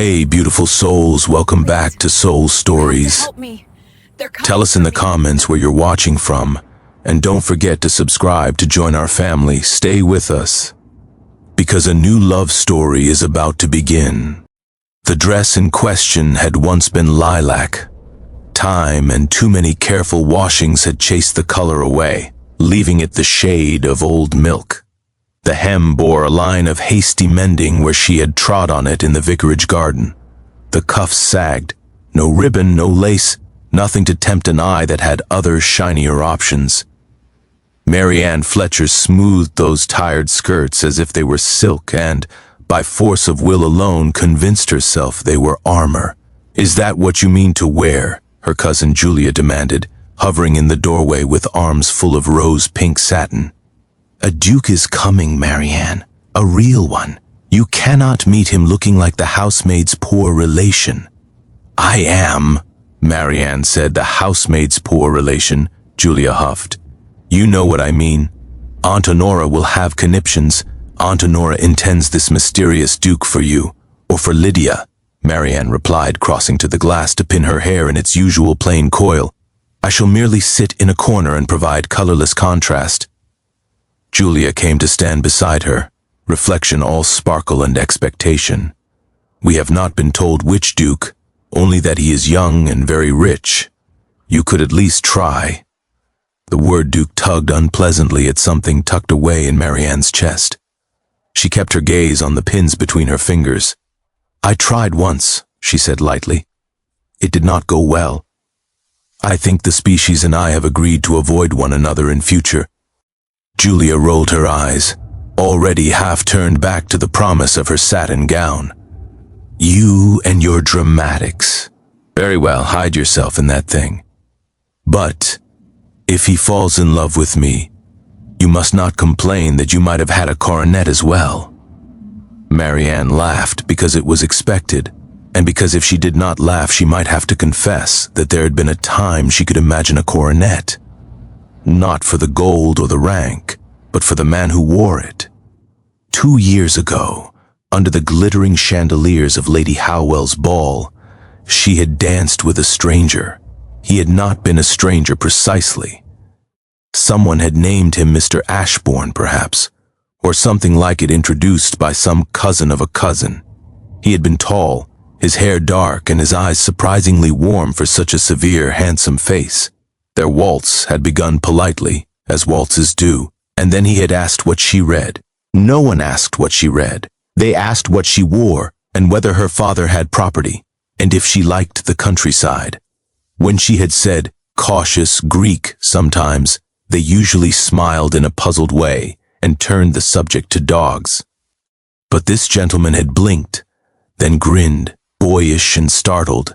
Hey, beautiful souls, welcome back to Soul Stories. Help me. They're coming Tell us in for the me. comments where you're watching from, and don't forget to subscribe to join our family. Stay with us, because a new love story is about to begin. The dress in question had once been lilac. Time and too many careful washings had chased the color away, leaving it the shade of old milk. The hem bore a line of hasty mending where she had trod on it in the vicarage garden. The cuffs sagged, no ribbon, no lace, nothing to tempt an eye that had other shinier options. Mary Ann Fletcher smoothed those tired skirts as if they were silk and, by force of will alone, convinced herself they were armor. "Is that what you mean to wear?" her cousin Julia demanded, hovering in the doorway with arms full of rose-pink satin. "A duke is coming, Mary Ann. A real one. You cannot meet him looking like the housemaid's poor relation." "I am," Mary Ann said. "The housemaid's poor relation," Julia huffed. "You know what I mean. Aunt Honora will have conniptions. Aunt Honora intends this mysterious duke for you, or for Lydia," Mary Ann replied, crossing to the glass to pin her hair in its usual plain coil. "I shall merely sit in a corner and provide colorless contrast." Julia came to stand beside her, reflection all sparkle and expectation. "We have not been told which duke, only that he is young and very rich. You could at least try." The word duke tugged unpleasantly at something tucked away in Mary Ann's chest. She kept her gaze on the pins between her fingers. "I tried once," she said lightly. "It did not go well. I think the species and I have agreed to avoid one another in future." Julia rolled her eyes, already half turned back to the promise of her satin gown. "You and your dramatics. Very well, hide yourself in that thing. But if he falls in love with me, you must not complain that you might have had a coronet as well." Mary Ann laughed because it was expected, and because if she did not laugh she might have to confess that there had been a time she could imagine a coronet. Not for the gold or the rank, but for the man who wore it. 2 years ago, under the glittering chandeliers of Lady Howell's ball, she had danced with a stranger. He had not been a stranger precisely. Someone had named him Mr. Ashbourne, perhaps, or something like it, introduced by some cousin of a cousin. He had been tall, his hair dark, and his eyes surprisingly warm for such a severe, handsome face. Their waltz had begun politely, as waltzes do, and then he had asked what she read. No one asked what she read. They asked what she wore, and whether her father had property, and if she liked the countryside. When she had said, cautious Greek sometimes, they usually smiled in a puzzled way and turned the subject to dogs. But this gentleman had blinked, then grinned, boyish and startled.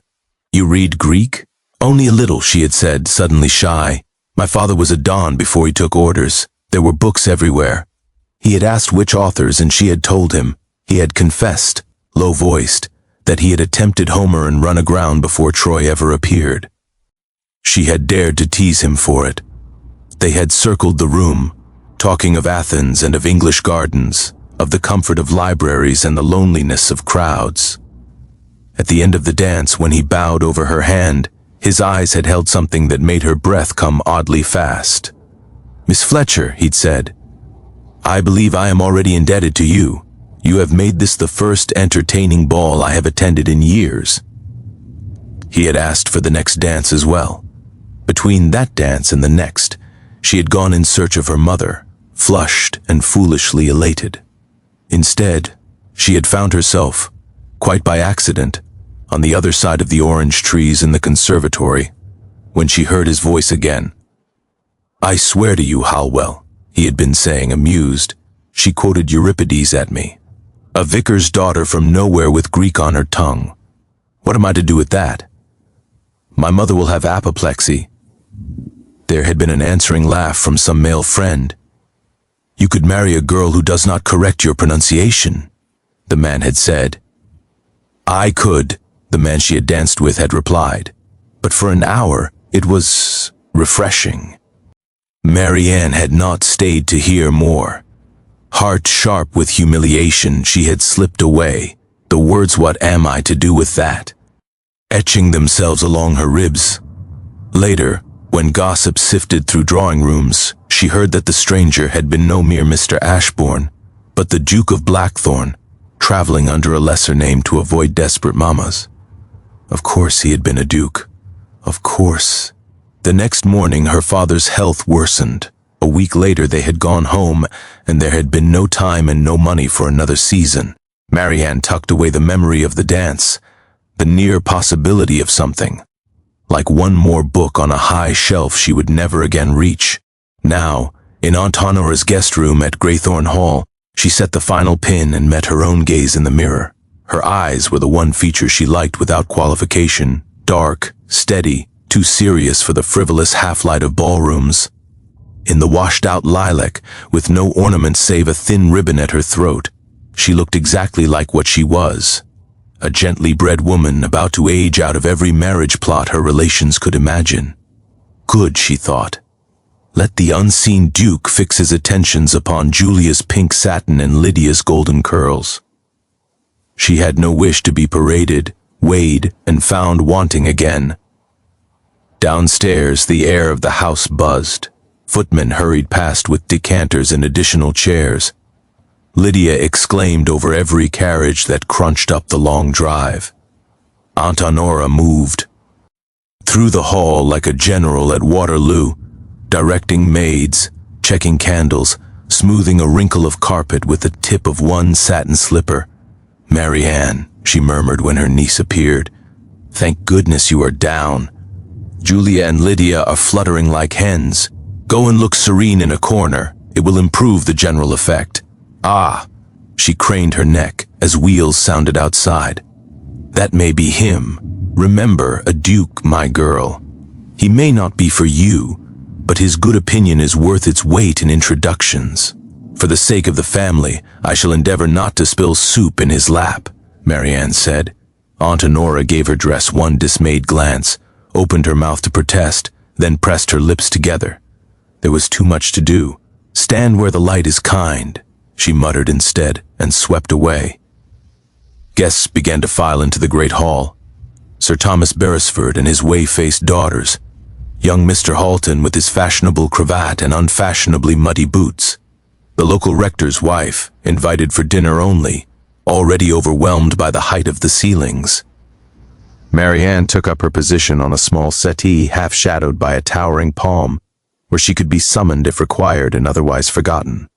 "You read Greek?" "Only a little," she had said, suddenly shy. "My father was a don before he took orders. There were books everywhere." He had asked which authors, and she had told him. He had confessed, low-voiced, that he had attempted Homer and run aground before Troy ever appeared. She had dared to tease him for it. They had circled the room, talking of Athens and of English gardens, of the comfort of libraries and the loneliness of crowds. At the end of the dance, when he bowed over her hand, his eyes had held something that made her breath come oddly fast. "Miss Fletcher," he'd said, "I believe I am already indebted to you. You have made this the first entertaining ball I have attended in years." He had asked for the next dance as well. Between that dance and the next, she had gone in search of her mother, flushed and foolishly elated. Instead, she had found herself, quite by accident, on the other side of the orange trees in the conservatory, when she heard his voice again. "I swear to you, Howell," he had been saying, amused. "She quoted Euripides at me. A vicar's daughter from nowhere with Greek on her tongue. What am I to do with that? My mother will have apoplexy." There had been an answering laugh from some male friend. "You could marry a girl who does not correct your pronunciation," the man had said. "I could," the man she had danced with had replied. "But for an hour, it was refreshing." Mary Ann had not stayed to hear more. Heart sharp with humiliation, she had slipped away, The words "what am I to do with that?" etching themselves along her ribs. Later, when gossip sifted through drawing rooms, she heard that the stranger had been no mere Mr. Ashbourne, but the Duke of Blackthorn, traveling under a lesser name to avoid desperate mamas. Of course he had been a duke. Of course. The next morning her father's health worsened. A week later they had gone home, and there had been no time and no money for another season. Marianne tucked away the memory of the dance, the near possibility of something, like one more book on a high shelf she would never again reach. Now, in Aunt Honora's guest room at Greythorn Hall, she set the final pin and met her own gaze in the mirror. Her eyes were the one feature she liked without qualification, dark, steady, too serious for the frivolous half-light of ballrooms. In the washed-out lilac, with no ornament save a thin ribbon at her throat, she looked exactly like what she was, a gently bred woman about to age out of every marriage plot her relations could imagine. Good, she thought. Let the unseen Duke fix his attentions upon Julia's pink satin and Lydia's golden curls. She had no wish to be paraded, weighed, and found wanting again. Downstairs, the air of the house buzzed. Footmen hurried past with decanters and additional chairs. Lydia exclaimed over every carriage that crunched up the long drive. Aunt Honora moved through the hall like a general at Waterloo, directing maids, checking candles, smoothing a wrinkle of carpet with the tip of one satin slipper. "Marianne," she murmured when her niece appeared, "thank goodness you are down. Julia and Lydia are fluttering like hens. Go and look serene in a corner. It will improve the general effect." "Ah," she craned her neck as wheels sounded outside. "That may be him. Remember, a duke, my girl. He may not be for you, but his good opinion is worth its weight in introductions. For the sake of the family, I shall endeavor not to spill soup in his lap," Marianne said. Aunt Honora gave her dress one dismayed glance, opened her mouth to protest, then pressed her lips together. There was too much to do. "Stand where the light is kind," she muttered instead, and swept away. Guests began to file into the great hall. Sir Thomas Beresford and his whey-faced daughters, young Mr. Halton with his fashionable cravat and unfashionably muddy boots, the local rector's wife, invited for dinner only, already overwhelmed by the height of the ceilings. Marianne took up her position on a small settee half-shadowed by a towering palm, where she could be summoned if required and otherwise forgotten.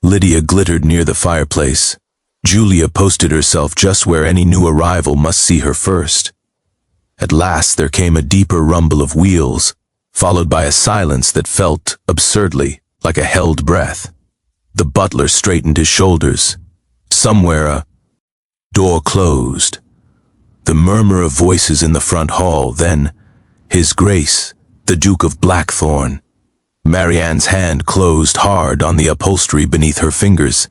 Lydia glittered near the fireplace. Julia posted herself just where any new arrival must see her first. At last there came a deeper rumble of wheels, followed by a silence that felt, absurdly, like a held breath. The butler straightened his shoulders. Somewhere a door closed. The murmur of voices in the front hall, then, His Grace, the Duke of Blackthorn. Marianne's hand closed hard on the upholstery beneath her fingers.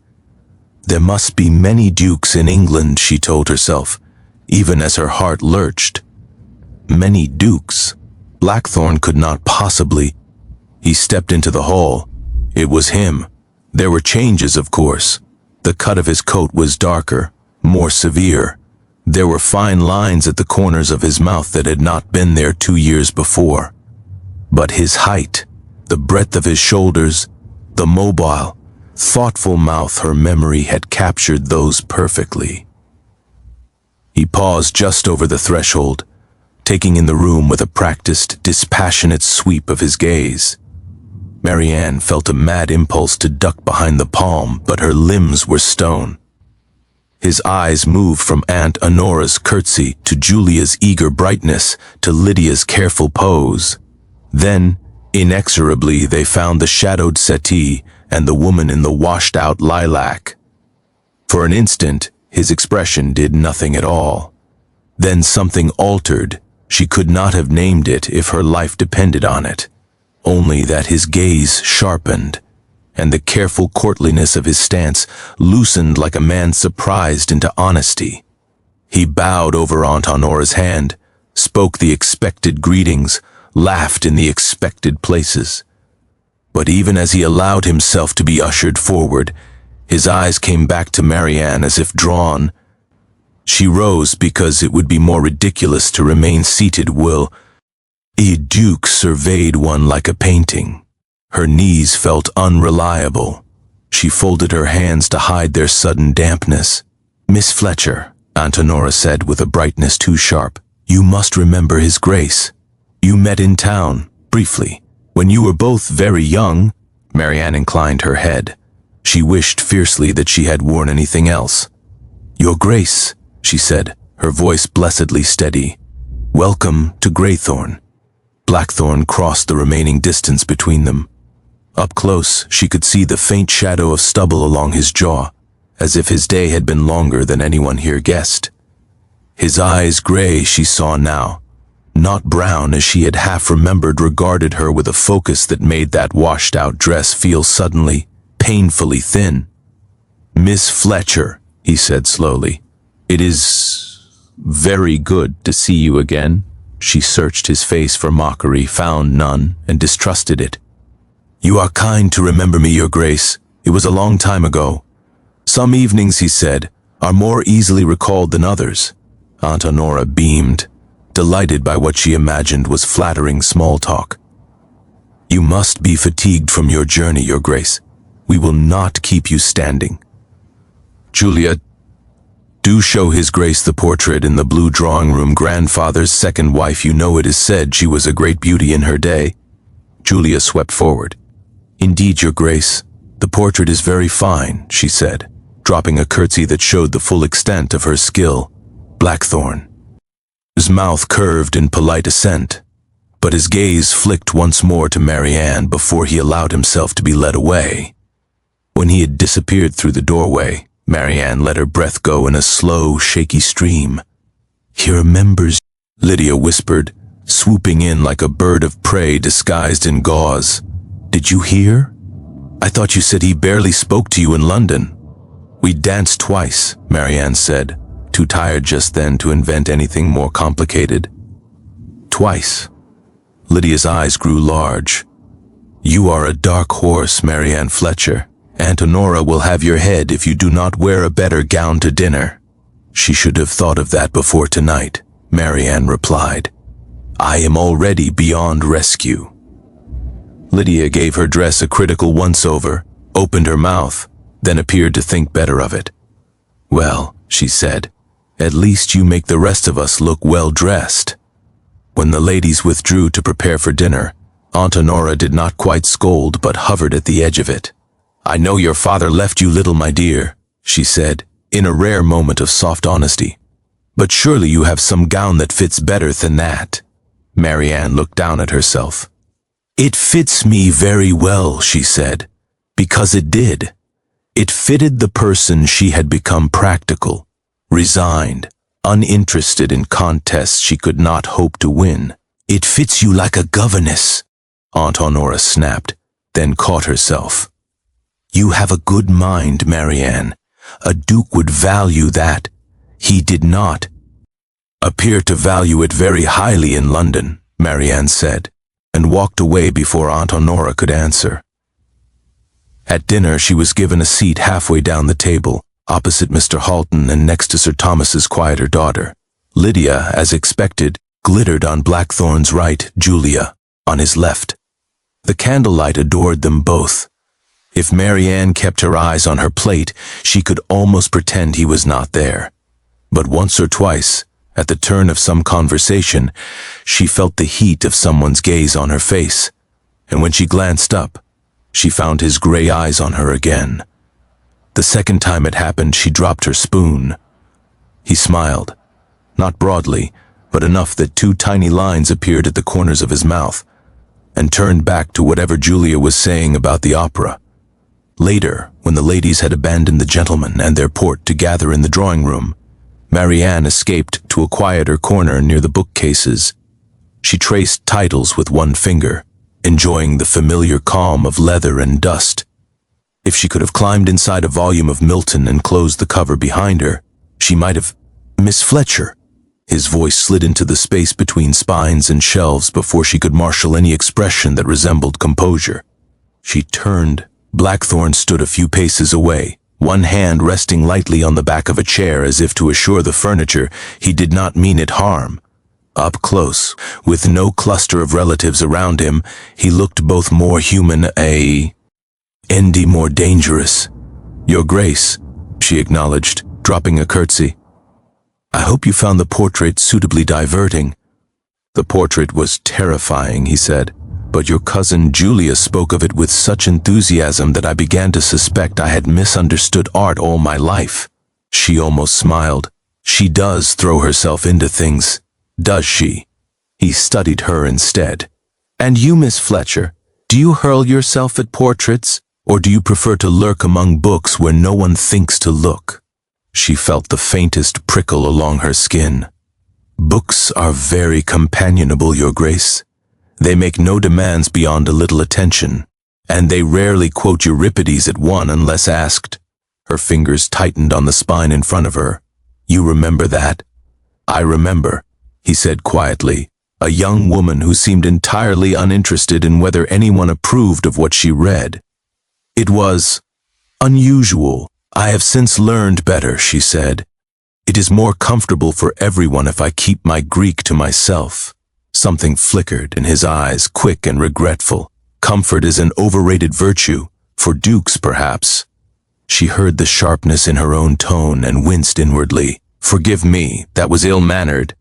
There must be many dukes in England, she told herself, even as her heart lurched. Many dukes. Blackthorn could not possibly. He stepped into the hall. It was him. There were changes, of course. The cut of his coat was darker, more severe. There were fine lines at the corners of his mouth that had not been there 2 years before. But his height, the breadth of his shoulders, the mobile, thoughtful mouth, her memory had captured those perfectly. He paused just over the threshold, taking in the room with a practiced, dispassionate sweep of his gaze. Marianne felt a mad impulse to duck behind the palm, but her limbs were stone. His eyes moved from Aunt Honora's curtsy to Julia's eager brightness to Lydia's careful pose. Then, inexorably, they found the shadowed settee and the woman in the washed-out lilac. For an instant, his expression did nothing at all. Then something altered. She could not have named it if her life depended on it. Only that his gaze sharpened, and the careful courtliness of his stance loosened like a man surprised into honesty. He bowed over Aunt Honora's hand, spoke the expected greetings, laughed in the expected places. But even as he allowed himself to be ushered forward, his eyes came back to Marianne as if drawn. She rose because it would be more ridiculous to remain seated while a duke surveyed one like a painting. Her knees felt unreliable. She folded her hands to hide their sudden dampness. "Miss Fletcher," Antonora said with a brightness too sharp, "you must remember His Grace. You met in town, briefly, when you were both very young." Marianne inclined her head. She wished fiercely that she had worn anything else. "Your Grace," she said, her voice blessedly steady. "Welcome to Greythorn." Blackthorn crossed the remaining distance between them. Up close, she could see the faint shadow of stubble along his jaw, as if his day had been longer than anyone here guessed. His eyes, gray, she saw now, not brown as she had half remembered, regarded her with a focus that made that washed-out dress feel suddenly, painfully thin. "Miss Fletcher," he said slowly, "it is very good to see you again." She searched his face for mockery, found none, and distrusted it. "You are kind to remember me, Your Grace. It was a long time ago. Some evenings," he said, "are more easily recalled than others." Antonora beamed, delighted by what she imagined was flattering small talk. "You must be fatigued from your journey, Your Grace. We will not keep you standing. Julia, do show His Grace the portrait in the blue drawing room. Grandfather's second wife, you know it is said she was a great beauty in her day." Julia swept forward. "Indeed, Your Grace, the portrait is very fine," she said, dropping a curtsy that showed the full extent of her skill. Blackthorn. His mouth curved in polite assent, but his gaze flicked once more to Marianne before he allowed himself to be led away. When he had disappeared through the doorway, Marianne let her breath go in a slow, shaky stream. "He remembers," Lydia whispered, swooping in like a bird of prey disguised in gauze. "Did you hear? I thought you said he barely spoke to you in London." "We danced twice," Marianne said, too tired just then to invent anything more complicated. "Twice." Lydia's eyes grew large. "You are a dark horse, Marianne Fletcher. Antonora will have your head if you do not wear a better gown to dinner." "She should have thought of that before tonight," Marianne replied. "I am already beyond rescue." Lydia gave her dress a critical once-over, opened her mouth, then appeared to think better of it. "Well," she said, "at least you make the rest of us look well-dressed." When the ladies withdrew to prepare for dinner, Antonora did not quite scold but hovered at the edge of it. "I know your father left you little, my dear," she said, in a rare moment of soft honesty. "But surely you have some gown that fits better than that." Marianne looked down at herself. "It fits me very well," she said, "because it did. It fitted the person she had become, practical, resigned, uninterested in contests she could not hope to win. It fits you like a governess," Antonora snapped, then caught herself. "You have a good mind, Marianne. A duke would value that. He did not appear to value it very highly in London," Marianne said, and walked away before Antonora could answer. At dinner, she was given a seat halfway down the table, opposite Mr. Halton and next to Sir Thomas's quieter daughter. Lydia, as expected, glittered on Blackthorn's right, Julia on his left. The candlelight adored them both. If Marianne kept her eyes on her plate, she could almost pretend he was not there. But once or twice, at the turn of some conversation, she felt the heat of someone's gaze on her face, and when she glanced up, she found his gray eyes on her again. The second time it happened, she dropped her spoon. He smiled, not broadly, but enough that two tiny lines appeared at the corners of his mouth, and turned back to whatever Julia was saying about the opera. Later, when the ladies had abandoned the gentlemen and their port to gather in the drawing room, Marianne escaped to a quieter corner near the bookcases. She traced titles with one finger, enjoying the familiar calm of leather and dust. If she could have climbed inside a volume of Milton and closed the cover behind her, she might have— "Miss Fletcher." His voice slid into the space between spines and shelves before she could marshal any expression that resembled composure. She turned. Blackthorn stood a few paces away, one hand resting lightly on the back of a chair as if to assure the furniture he did not mean it harm. Up close, with no cluster of relatives around him, he looked both more human and more dangerous. "Your Grace," she acknowledged, dropping a curtsy. "I hope you found the portrait suitably diverting." "The portrait was terrifying," he said, "but your cousin Julia spoke of it with such enthusiasm that I began to suspect I had misunderstood art all my life." She almost smiled. "She does throw herself into things, does she?" He studied her instead. "And you, Miss Fletcher, do you hurl yourself at portraits, or do you prefer to lurk among books where no one thinks to look?" She felt the faintest prickle along her skin. "Books are very companionable, Your Grace. They make no demands beyond a little attention, and they rarely quote Euripides at one unless asked." Her fingers tightened on the spine in front of her. "You remember that?" "I remember," he said quietly, a young woman who seemed entirely uninterested in whether anyone approved of what she read. "It was unusual. I have since learned better," she said. "It is more comfortable for everyone if I keep my Greek to myself." Something flickered in his eyes, quick and regretful. Comfort is an overrated virtue, for dukes perhaps. She heard the sharpness in her own tone and winced inwardly. "Forgive me, that was ill-mannered."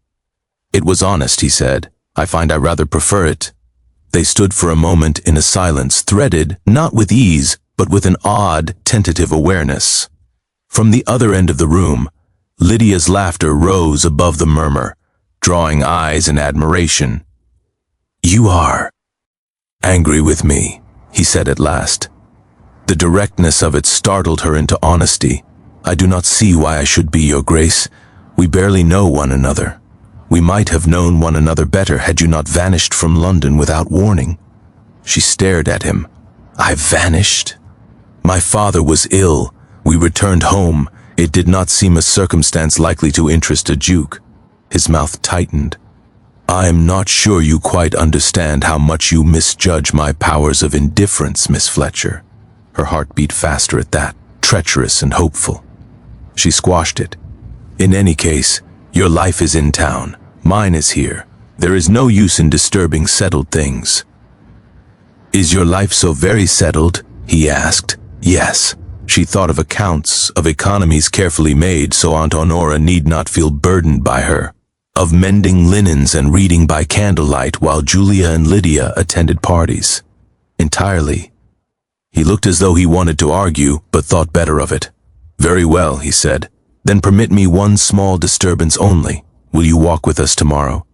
"It was honest," he said. "I find I rather prefer it." They stood for a moment in a silence threaded, not with ease, but with an odd, tentative awareness. From the other end of the room, Lydia's laughter rose above the murmur, drawing eyes in admiration. "You are angry with me," he said at last. The directness of it startled her into honesty. "I do not see why I should be, Your Grace. We barely know one another. We might have known one another better had you not vanished from London without warning." She stared at him. "I vanished? My father was ill. We returned home. It did not seem a circumstance likely to interest a duke." His mouth tightened. "I am not sure you quite understand how much you misjudge my powers of indifference, Miss Fletcher." Her heart beat faster at that, treacherous and hopeful. She squashed it. "In any case, your life is in town. Mine is here. There is no use in disturbing settled things." "Is your life so very settled?" he asked. Yes. She thought of accounts, of economies carefully made so Aunt Honora need not feel burdened by her, of mending linens and reading by candlelight while Julia and Lydia attended parties. Entirely. He looked as though he wanted to argue, but thought better of it. "Very well," he said. "Then permit me one small disturbance only. Will you walk with us tomorrow?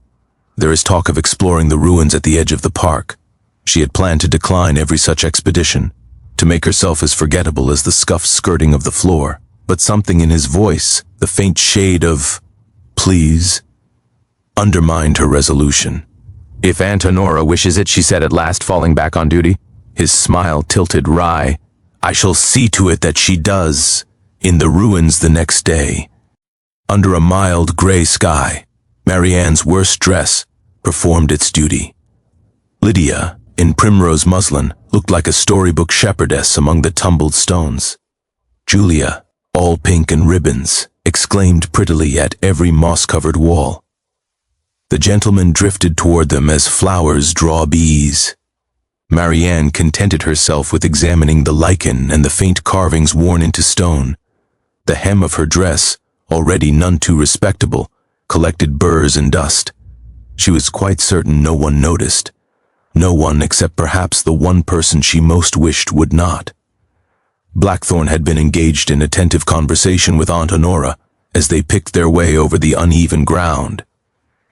There is talk of exploring the ruins at the edge of the park." She had planned to decline every such expedition, to make herself as forgettable as the scuffed skirting of the floor, but something in his voice, the faint shade of "please," undermined her resolution. "If Aunt Honora wishes it," she said at last, falling back on duty. His smile tilted wry. "I shall see to it that she does, in the ruins the next day." Under a mild gray sky, Marianne's worst dress performed its duty. Lydia, in primrose muslin, looked like a storybook shepherdess among the tumbled stones. Julia, all pink and ribbons, exclaimed prettily at every moss-covered wall. The gentlemen drifted toward them as flowers draw bees. Marianne contented herself with examining the lichen and the faint carvings worn into stone. The hem of her dress, already none too respectable, collected burrs and dust. She was quite certain no one noticed. No one except perhaps the one person she most wished would not. Blackthorne had been engaged in attentive conversation with Aunt Honora as they picked their way over the uneven ground.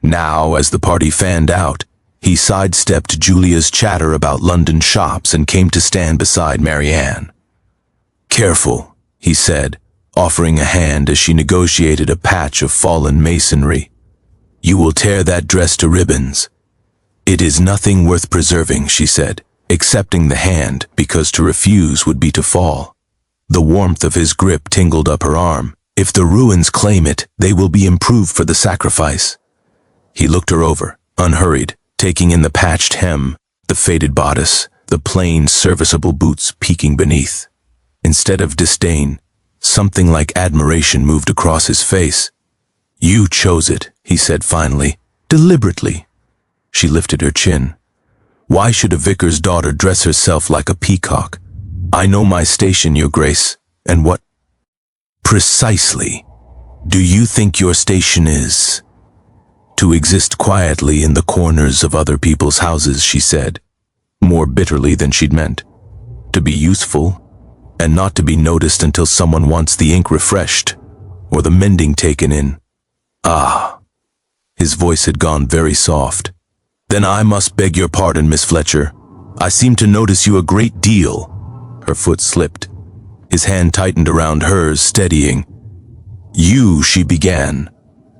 Now, as the party fanned out, he sidestepped Julia's chatter about London shops and came to stand beside Marianne. "Careful," he said, offering a hand as she negotiated a patch of fallen masonry. "You will tear that dress to ribbons." "It is nothing worth preserving," she said, accepting the hand because to refuse would be to fall. The warmth of his grip tingled up her arm. "If the ruins claim it, they will be improved for the sacrifice." He looked her over, unhurried, taking in the patched hem, the faded bodice, the plain, serviceable boots peeking beneath. Instead of disdain, Something like admiration moved across his face. "You chose it," he said finally, "deliberately." She lifted her chin. "Why should a vicar's daughter dress herself like a peacock? I know my station, Your Grace, and what—" "Precisely. Do you think your station is—" "To exist quietly in the corners of other people's houses," she said, more bitterly than she'd meant. "To be useful, and not to be noticed until someone wants the ink refreshed, or the mending taken in." "Ah." His voice had gone very soft. "Then I must beg your pardon, Miss Fletcher. I seem to notice you a great deal." Her foot slipped. His hand tightened around hers, steadying. "You," she began,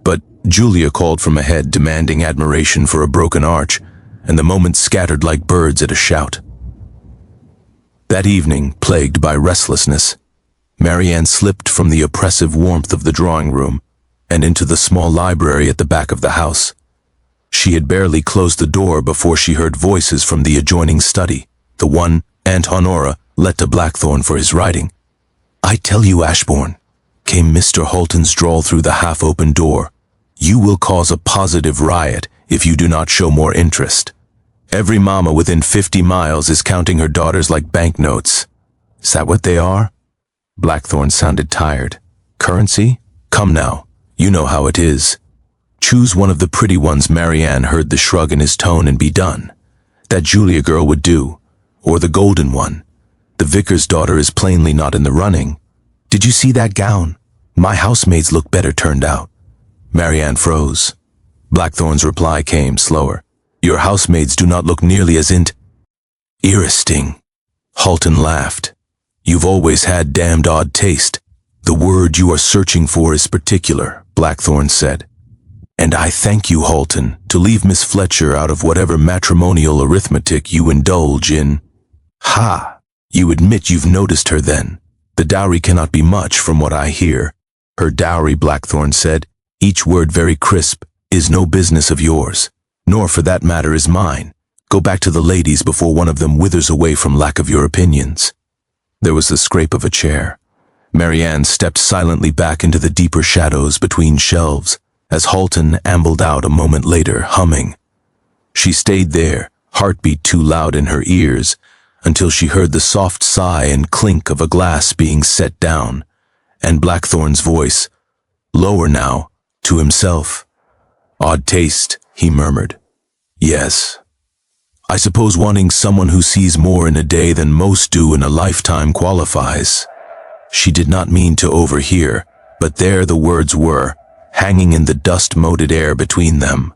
but Julia called from ahead, demanding admiration for a broken arch, and the moment scattered like birds at a shout. That evening, plagued by restlessness, Marianne slipped from the oppressive warmth of the drawing room and into the small library at the back of the house. She had barely closed the door before she heard voices from the adjoining study, the one Aunt Honora let to Blackthorne for his writing. "I tell you, Ashbourne," came Mr. Holton's drawl through the half-open door, "you will cause a positive riot if you do not show more interest. Every mama within 50 miles is counting her daughters like banknotes." "Is that what they are?" Blackthorne sounded tired. "Currency? Come now, you know how it is. Choose one of the pretty ones." Marianne heard the shrug in his tone, "and be done. That Julia girl would do. Or the golden one. The vicar's daughter is plainly not in the running. Did you see that gown? My housemaids look better turned out." Marianne froze. Blackthorne's reply came slower. "Your housemaids do not look nearly as interesting." Halton laughed. "You've always had damned odd taste. The word you are searching for is particular," Blackthorne said. "And I thank you, Halton, to leave Miss Fletcher out of whatever matrimonial arithmetic you indulge in." "Ha! You admit you've noticed her then. The dowry cannot be much from what I hear." "Her dowry," Blackthorne said, each word very crisp, "is no business of yours. Nor for that matter is mine. Go back to the ladies before one of them withers away from lack of your opinions." There was the scrape of a chair. Marianne stepped silently back into the deeper shadows between shelves as Halton ambled out a moment later, humming. She stayed there, heartbeat too loud in her ears, until she heard the soft sigh and clink of a glass being set down, and Blackthorne's voice, lower now, to himself. "Odd taste," he murmured. "Yes. I suppose wanting someone who sees more in a day than most do in a lifetime qualifies." She did not mean to overhear, but there the words were, hanging in the dust-moted air between them.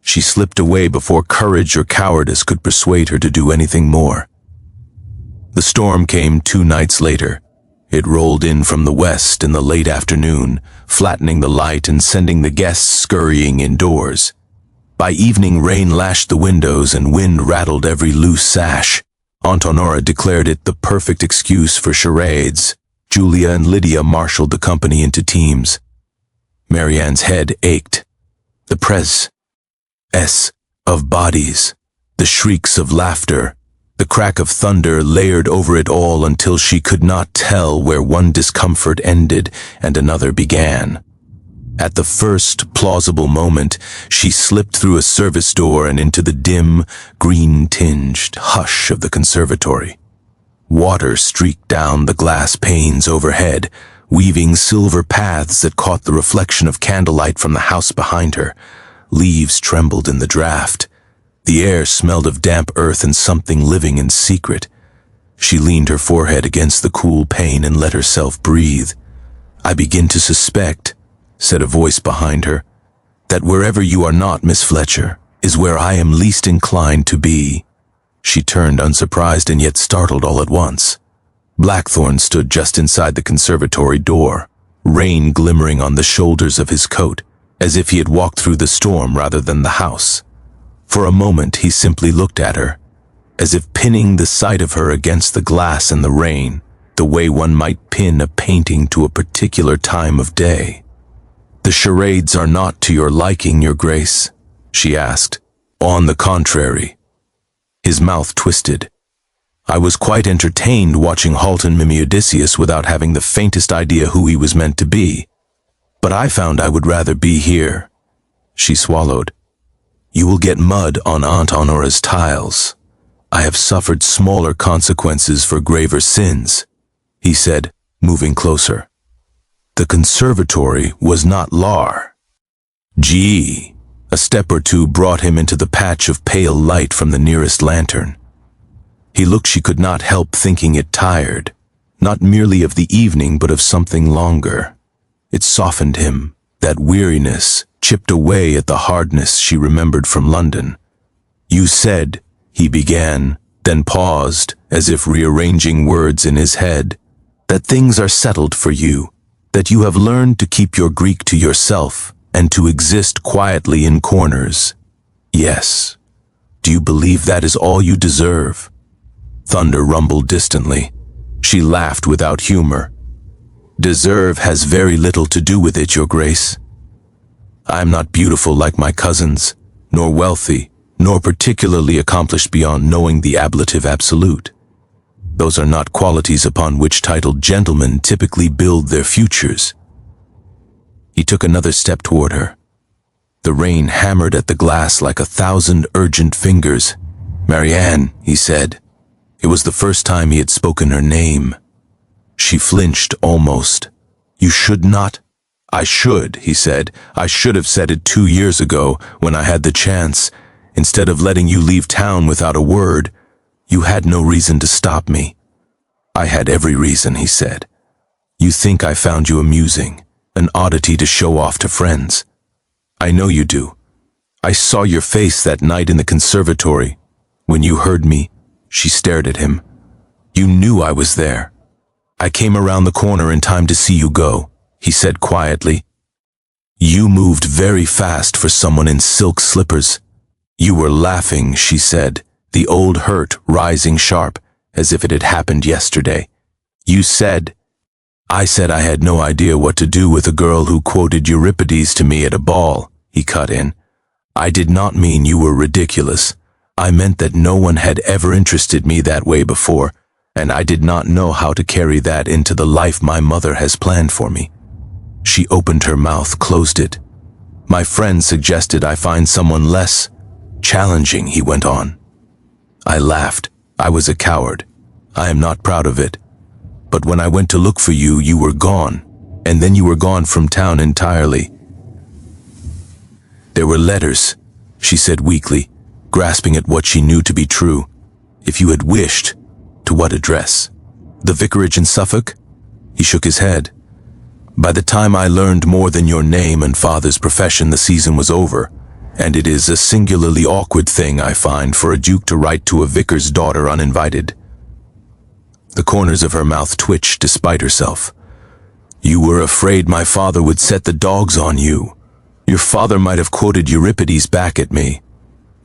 She slipped away before courage or cowardice could persuade her to do anything more. The storm came 2 nights later. It rolled in from the west in the late afternoon, flattening the light and sending the guests scurrying indoors. By evening, rain lashed the windows and wind rattled every loose sash. Aunt Honora declared it the perfect excuse for charades. Julia and Lydia marshaled the company into teams. Marianne's head ached. The press of bodies, the shrieks of laughter, the crack of thunder layered over it all until she could not tell where one discomfort ended and another began. At the first plausible moment, she slipped through a service door and into the dim, green-tinged hush of the conservatory. Water streaked down the glass panes overhead, weaving silver paths that caught the reflection of candlelight from the house behind her. Leaves trembled in the draft. The air smelled of damp earth and something living in secret. She leaned her forehead against the cool pane and let herself breathe. "I begin to suspect," said a voice behind her, "that wherever you are not, Miss Fletcher, is where I am least inclined to be." She turned, unsurprised and yet startled all at once. Blackthorne stood just inside the conservatory door, rain glimmering on the shoulders of his coat, as if he had walked through the storm rather than the house. For a moment he simply looked at her, as if pinning the sight of her against the glass and the rain, the way one might pin a painting to a particular time of day. "The charades are not to your liking, Your Grace?" she asked. "On the contrary." His mouth twisted. I was quite entertained watching Halton mimic Odysseus without having the faintest idea who he was meant to be. But I found I would rather be here. She swallowed. You will get mud on Aunt Honora's tiles. I have suffered smaller consequences for graver sins, he said, moving closer. The conservatory was not Lar. Gee. A step or two brought him into the patch of pale light from the nearest lantern. He looked, she could not help thinking it tired, not merely of the evening but of something longer. It softened him, that weariness chipped away at the hardness she remembered from London. You said, he began, then paused, as if rearranging words in his head, that things are settled for you, that you have learned to keep your Greek to yourself and to exist quietly in corners. Yes. Do you believe that is all you deserve? Thunder rumbled distantly. She laughed without humor. Deserve has very little to do with it, Your Grace. I am not beautiful like my cousins, nor wealthy, nor particularly accomplished beyond knowing the ablative absolute. Those are not qualities upon which titled gentlemen typically build their futures. He took another step toward her. The rain hammered at the glass like 1,000 urgent fingers. Marianne, he said. It was the first time he had spoken her name. She flinched almost. You should not. I should, he said. I should have said it 2 years ago when I had the chance. Instead of letting you leave town without a word, you had no reason to stop me. I had every reason, he said. You think I found you amusing, an oddity to show off to friends. I know you do. I saw your face that night in the conservatory. When you heard me, she stared at him. You knew I was there. I came around the corner in time to see you go, he said quietly. You moved very fast for someone in silk slippers. You were laughing, she said, the old hurt rising sharp, as if it had happened yesterday. You said, I said I had no idea what to do with a girl who quoted Euripides to me at a ball, he cut in. I did not mean you were ridiculous. I meant that no one had ever interested me that way before, and I did not know how to carry that into the life my mother has planned for me. She opened her mouth, closed it. My friend suggested I find someone less challenging, he went on. I laughed. I was a coward. I am not proud of it. But when I went to look for you, you were gone, and then you were gone from town entirely. There were letters, she said weakly, grasping at what she knew to be true. If you had wished, to what address? The vicarage in Suffolk? He shook his head. By the time I learned more than your name and father's profession, the season was over, and it is a singularly awkward thing, I find, for a duke to write to a vicar's daughter uninvited. The corners of her mouth twitched despite herself. You were afraid my father would set the dogs on you. Your father might have quoted Euripides back at me.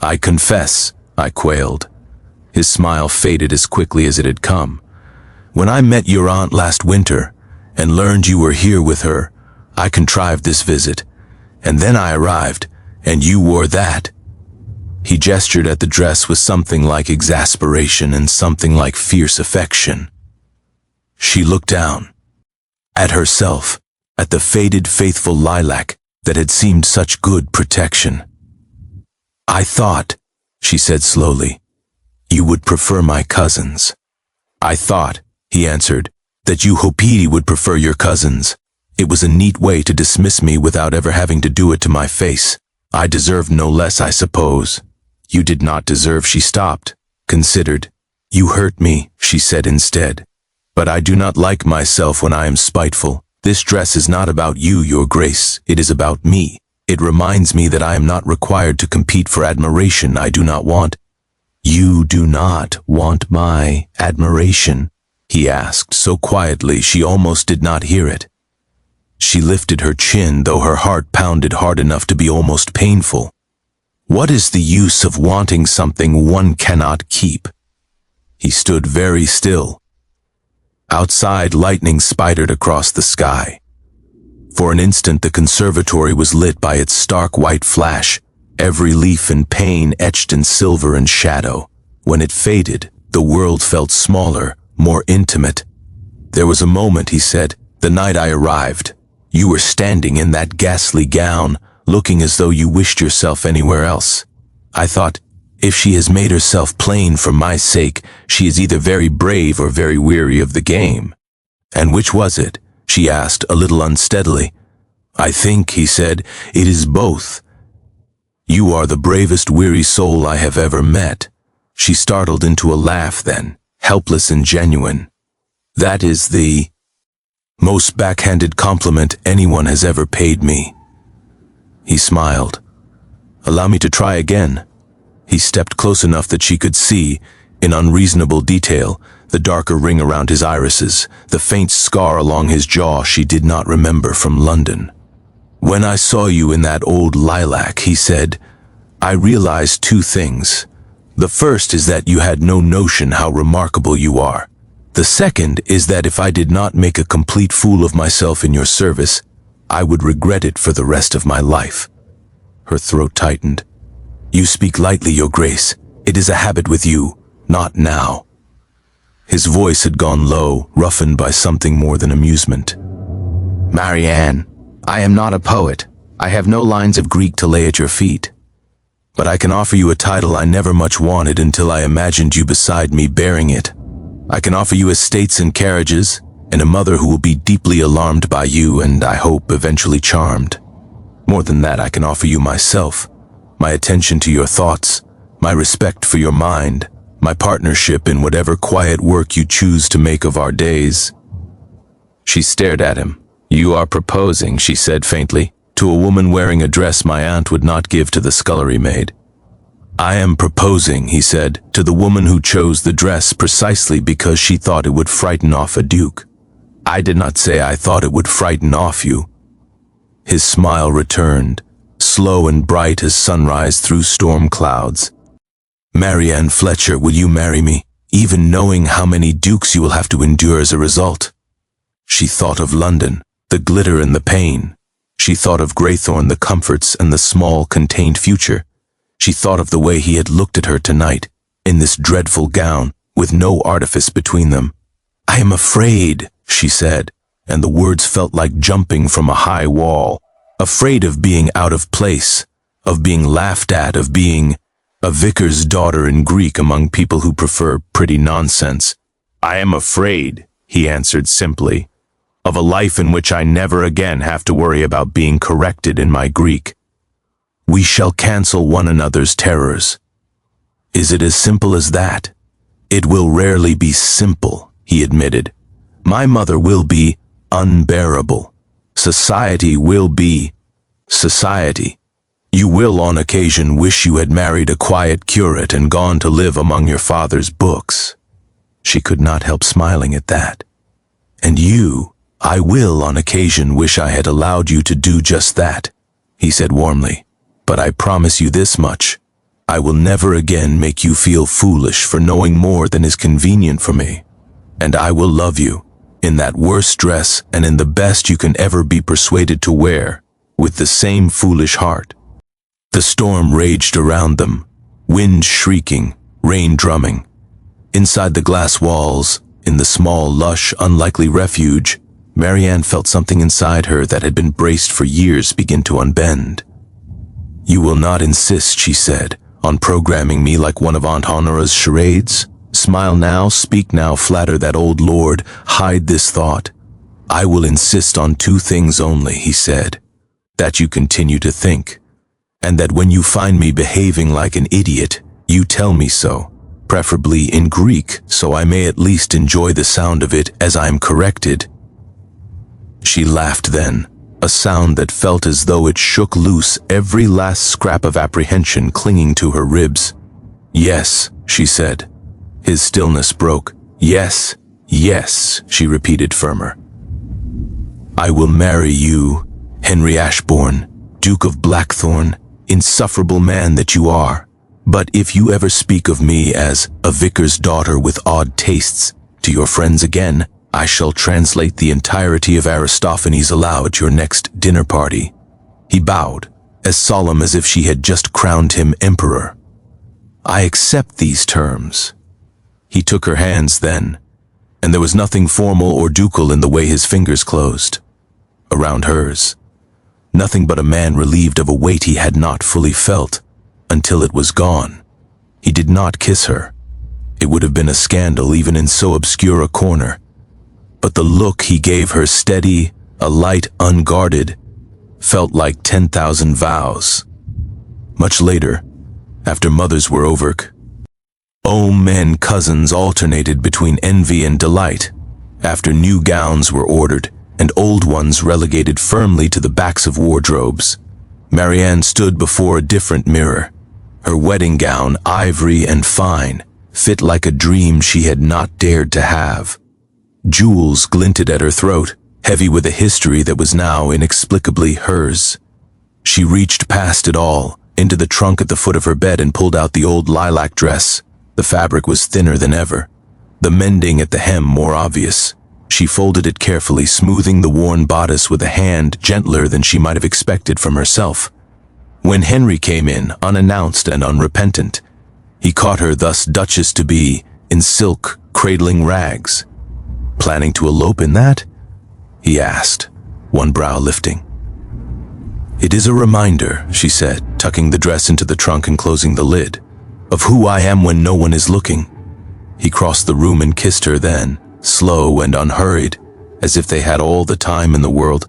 I confess, I quailed. His smile faded as quickly as it had come. When I met your aunt last winter and learned you were here with her, I contrived this visit, and then I arrived, and you wore that. He gestured at the dress with something like exasperation and something like fierce affection. She looked down. At herself, at the faded, faithful lilac that had seemed such good protection. I thought, she said slowly, you would prefer my cousins. I thought, he answered, that you Hopidi would prefer your cousins. It was a neat way to dismiss me without ever having to do it to my face. I deserved no less, I suppose. You did not deserve, she stopped, considered. You hurt me, she said instead. But I do not like myself when I am spiteful. This dress is not about you, Your Grace. It is about me. It reminds me that I am not required to compete for admiration I do not want. You do not want my admiration? He asked so quietly she almost did not hear it. She lifted her chin, though her heart pounded hard enough to be almost painful. What is the use of wanting something one cannot keep? He stood very still. Outside, lightning spidered across the sky. For an instant, the conservatory was lit by its stark white flash, every leaf and pane etched in silver and shadow. When it faded, The world felt smaller, more intimate. There was a moment, he said, the night I arrived. You were standing in that ghastly gown, looking as though you wished yourself anywhere else. I thought, if she has made herself plain for my sake, she is either very brave or very weary of the game. And which was it? She asked, a little unsteadily. I think, he said, it is both. You are the bravest weary soul I have ever met. She startled into a laugh then, helpless and genuine. That is the most backhanded compliment anyone has ever paid me. He smiled. Allow me to try again. He stepped close enough that she could see, in unreasonable detail, the darker ring around his irises, the faint scar along his jaw she did not remember from London. When I saw you in that old lilac, he said, I realized two things. The first is that you had no notion how remarkable you are. The second is that if I did not make a complete fool of myself in your service, I would regret it for the rest of my life. Her throat tightened. You speak lightly, Your Grace. It is a habit with you, not now. His voice had gone low, roughened by something more than amusement. Marianne, I am not a poet. I have no lines of Greek to lay at your feet. But I can offer you a title I never much wanted until I imagined you beside me bearing it. I can offer you estates and carriages, and a mother who will be deeply alarmed by you and, I hope, eventually charmed. More than that, I can offer you myself, my attention to your thoughts, my respect for your mind, my partnership in whatever quiet work you choose to make of our days. She stared at him. You are proposing, she said faintly, to a woman wearing a dress my aunt would not give to the scullery maid. I am proposing, he said, to the woman who chose the dress precisely because she thought it would frighten off a duke. I did not say I thought it would frighten off you. His smile returned, slow and bright as sunrise through storm clouds. Marianne Fletcher, will you marry me, even knowing how many dukes you will have to endure as a result? She thought of London, the glitter and the pain. She thought of Graythorne, the comforts and the small, contained future. She thought of the way he had looked at her tonight, in this dreadful gown, with no artifice between them. I am afraid, she said, and the words felt like jumping from a high wall. Afraid of being out of place, of being laughed at, of being a vicar's daughter in Greek among people who prefer pretty nonsense. I am afraid, he answered simply, of a life in which I never again have to worry about being corrected in my Greek. We shall cancel one another's terrors. Is it as simple as that? It will rarely be simple, he admitted. My mother will be unbearable. Society will be society. You will on occasion wish you had married a quiet curate and gone to live among your father's books. She could not help smiling at that. And you, I will on occasion wish I had allowed you to do just that, he said warmly. But I promise you this much. I will never again make you feel foolish for knowing more than is convenient for me. And I will love you, in that worst dress and in the best you can ever be persuaded to wear, with the same foolish heart. The storm raged around them, wind shrieking, rain drumming. Inside the glass walls, in the small, lush, unlikely refuge, Marianne felt something inside her that had been braced for years begin to unbend. You will not insist, she said, on programming me like one of Aunt Honora's charades? Smile now, speak now, flatter that old lord, hide this thought. I will insist on two things only, he said. That you continue to think, and that when you find me behaving like an idiot, you tell me so, preferably in Greek, so I may at least enjoy the sound of it as I am corrected. She laughed then, a sound that felt as though it shook loose every last scrap of apprehension clinging to her ribs. Yes, she said. His stillness broke. Yes, yes, she repeated firmer. I will marry you, Henry Ashbourne, Duke of Blackthorn, insufferable man that you are. But if you ever speak of me as a vicar's daughter with odd tastes to your friends again, I shall translate the entirety of Aristophanes aloud at your next dinner party. He bowed, as solemn as if she had just crowned him emperor. I accept these terms. He took her hands then, and there was nothing formal or ducal in the way his fingers closed around hers. Nothing but a man relieved of a weight he had not fully felt until it was gone. He did not kiss her. It would have been a scandal even in so obscure a corner. But the look he gave her, steady, alight, unguarded, felt like 10,000 vows. Much later, after mothers were over, men cousins alternated between envy and delight, after new gowns were ordered and old ones relegated firmly to the backs of wardrobes. Marianne stood before a different mirror. Her wedding gown, ivory and fine, fit like a dream she had not dared to have. Jewels glinted at her throat, heavy with a history that was now inexplicably hers. She reached past it all, into the trunk at the foot of her bed, and pulled out the old lilac dress. The fabric was thinner than ever, the mending at the hem more obvious. She folded it carefully, smoothing the worn bodice with a hand gentler than she might have expected from herself. When Henry came in, unannounced and unrepentant, he caught her, thus duchess-to-be, in silk, cradling rags. "Planning to elope in that?" he asked, one brow lifting. "It is a reminder," she said, tucking the dress into the trunk and closing the lid, "of who I am when no one is looking." He crossed the room and kissed her then, slow and unhurried, as if they had all the time in the world.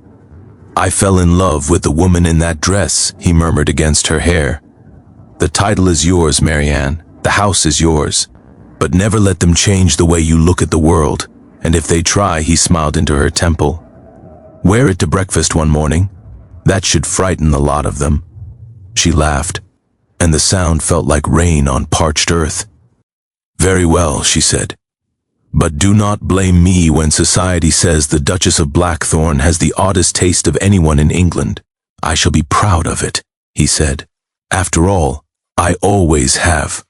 "I fell in love with the woman in that dress," he murmured against her hair. "The title is yours, Marianne. The house is yours. But never let them change the way you look at the world. And if they try," he smiled into her temple, "wear it to breakfast one morning. That should frighten the lot of them." She laughed, and the sound felt like rain on parched earth. "Very well," she said. "But do not blame me when society says the Duchess of Blackthorn has the oddest taste of anyone in England. I shall be proud of it," he said. "After all, I always have."